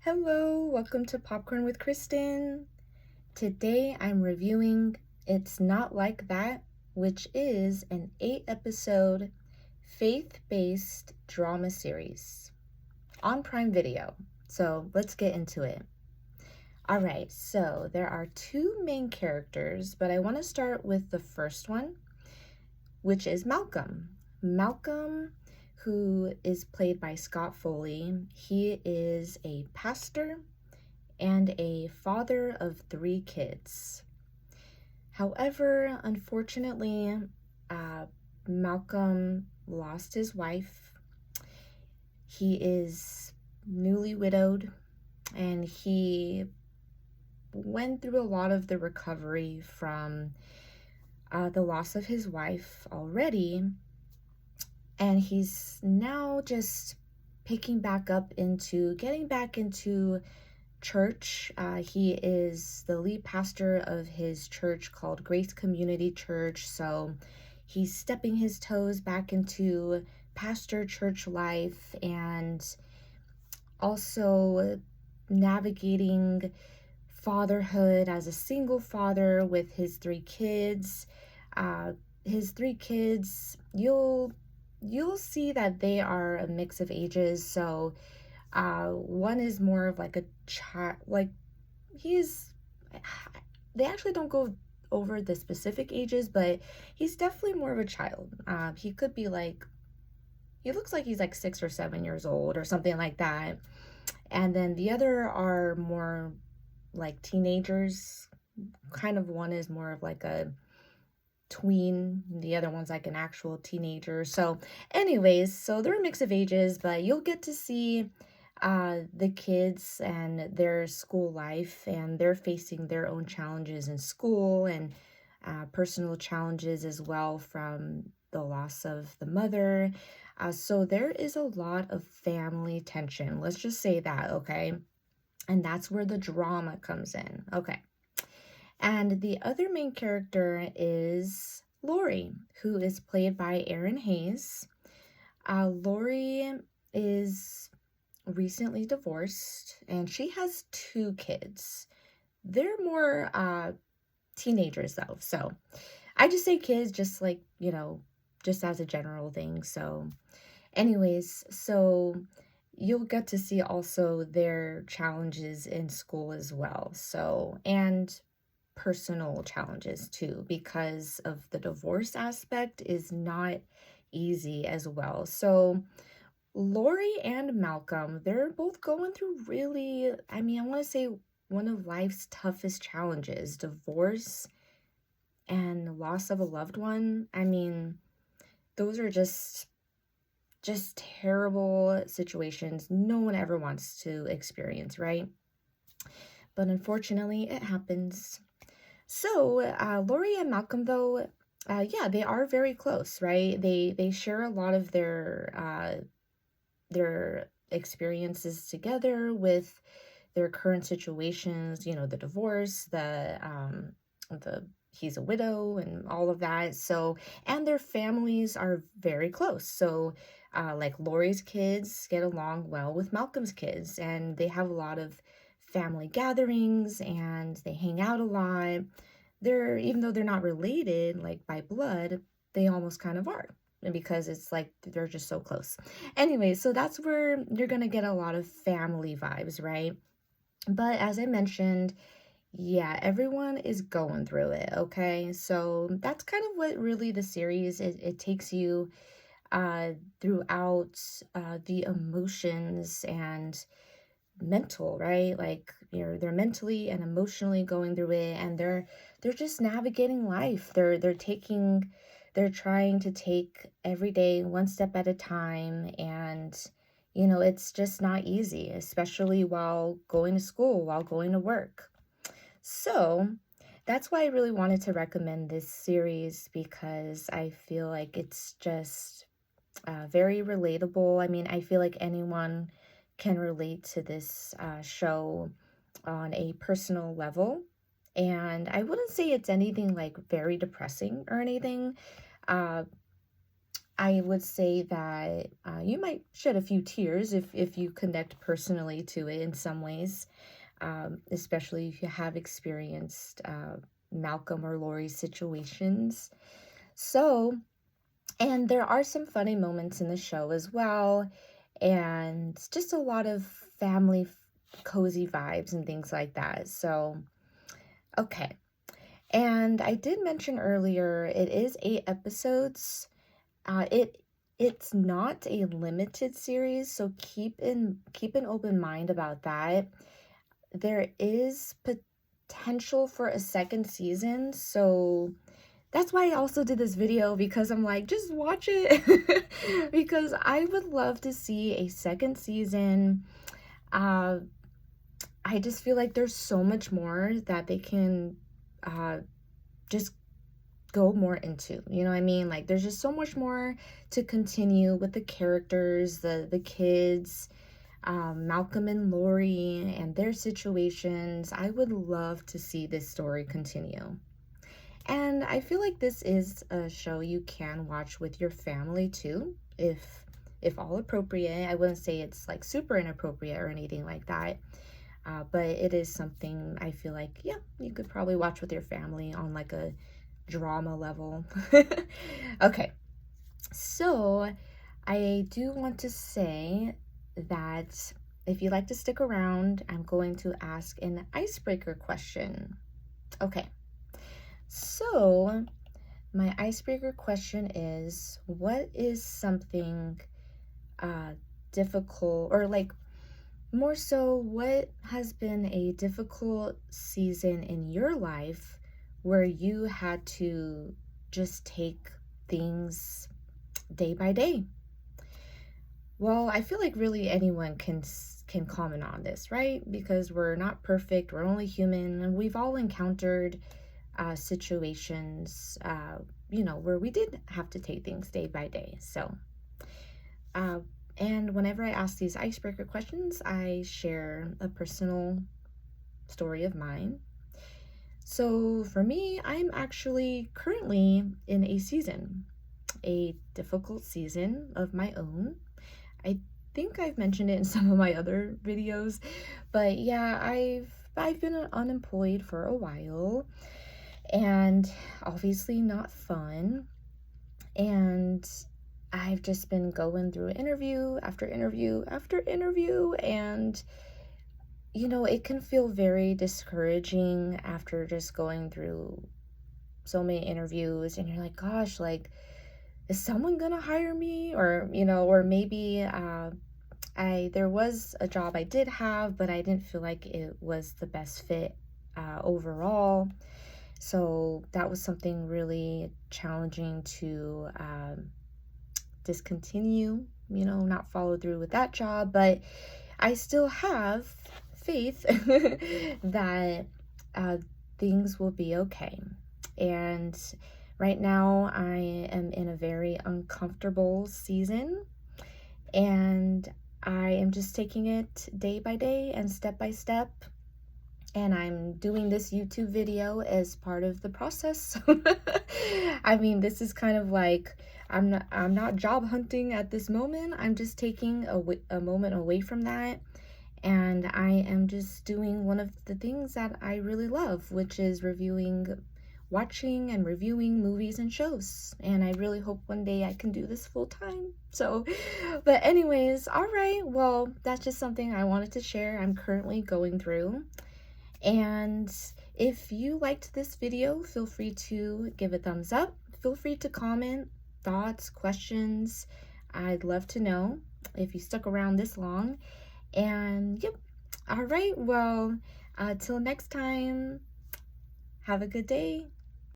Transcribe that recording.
Hello, welcome to Popcorn with Kristen. Today I'm reviewing It's Not Like That, which is an 8-episode faith-based drama series on Prime Video. So let's get into it. All right, so there are two main characters, but I want to start with the first one, which is Malcolm. Malcolm, who is played by Scott Foley, he is a pastor and a father of 3 kids. However, unfortunately, Malcolm lost his wife. He is newly widowed, and he went through a lot of the recovery from the loss of his wife already, and he's now just getting back into church. He is the lead pastor of his church called Grace Community Church. So he's stepping his toes back into pastor church life and also navigating fatherhood as a single father with his 3 kids. His 3 kids, you'll see that they are a mix of ages. So one is more of like a child, like he's, they actually don't go over the specific ages, but he's definitely more of a child. He could be like, he looks like he's like 6 or 7 years old or something like that. And then the other are more like teenagers. Kind of one is more of like a tween, the other one's like an actual teenager. So anyways, so they're a mix of ages, but you'll get to see the kids and their school life, and they're facing their own challenges in school and personal challenges as well from the loss of the mother. So there is a lot of family tension. Let's just say that, okay? And that's where the drama comes in. Okay. And the other main character is Lori, who is played by Erin Hayes. Lori is recently divorced, and she has 2 kids. They're more teenagers, though. So I just say kids, just like, just as a general thing. So anyways, so you'll get to see also their challenges in school as well. So, and personal challenges too, because of the divorce aspect is not easy as well. So Lori and Malcolm, they're both going through really, I mean, I want to say one of life's toughest challenges, divorce and loss of a loved one. I mean, those are just terrible situations no one ever wants to experience, right? But unfortunately, it happens. So, Lori and Malcolm, though, yeah, they are very close, right? They share a lot of their experiences together with their current situations. The divorce, the he's a widow, and all of that. So, and their families are very close. So, like Lori's kids get along well with Malcolm's kids, and they have a lot of family gatherings, and they hang out a lot. Even though they're not related like by blood, they almost kind of are, and because it's like they're just so close. Anyway, so that's where you're gonna get a lot of family vibes, right? But as I mentioned, yeah, everyone is going through it, okay? So that's kind of what really the series it takes you throughout the emotions and mental, right? Like they're mentally and emotionally going through it, and they're just navigating life. They're trying to take every day one step at a time, and it's just not easy, especially while going to school, while going to work. So that's why I really wanted to recommend this series, because I feel like it's just very relatable. I mean, I feel like anyone can relate to this show on a personal level. And I wouldn't say it's anything like very depressing or anything. Uh, I would say that you might shed a few tears if you connect personally to it in some ways, especially if you have experienced Malcolm or Lori's situations. So, and there are some funny moments in the show as well, and just a lot of family cozy vibes and things like that. So, okay. And I did mention earlier it is 8 episodes. It's not a limited series, so keep an open mind about that. There is potential for a second season, so that's why I also did this video, because I'm like, just watch it. Because I would love to see a second season. Uh, I just feel like there's so much more that they can just go more into, you know what I mean? Like, there's just so much more to continue with the characters, the kids, Malcolm and Lori and their situations. I would love to see this story continue. And I feel like this is a show you can watch with your family too, if all appropriate. I wouldn't say it's like super inappropriate or anything like that. But it is something I feel like, yeah, you could probably watch with your family on like a drama level. Okay, so I do want to say that if you'd like to stick around, I'm going to ask an icebreaker question. Okay, so my icebreaker question is, what is something difficult, or like more so, what has been a difficult season in your life where you had to just take things day by day? Well, I feel like really anyone can comment on this, right? Because we're not perfect, we're only human, and we've all encountered situations, where we did have to take things day by day. So, uh, and whenever I ask these icebreaker questions, I share a personal story of mine. So for me, I'm actually currently in a difficult season of my own. I think I've mentioned it in some of my other videos, but yeah, I've been unemployed for a while, and obviously not fun. And I've just been going through interview after interview after interview, and it can feel very discouraging after just going through so many interviews, and you're like, gosh, like, is someone gonna hire me? Or maybe there was a job I did have, but I didn't feel like it was the best fit overall. So that was something really challenging to discontinue, not follow through with that job. But I still have faith that uh, things will be okay. And right now, I am in a very uncomfortable season, and I am just taking it day by day and step by step. And I'm doing this YouTube video as part of the process. I mean, this is kind of like, I'm not job hunting at this moment. I'm just taking a moment away from that, and I am just doing one of the things that I really love, which is watching and reviewing movies and shows. And I really hope one day I can do this full time. So, but anyways, all right, well, that's just something I wanted to share I'm currently going through. And if you liked this video, feel free to give a thumbs up. Feel free to comment thoughts, questions. I'd love to know if you stuck around this long. And yep, all right, well, till next time, have a good day.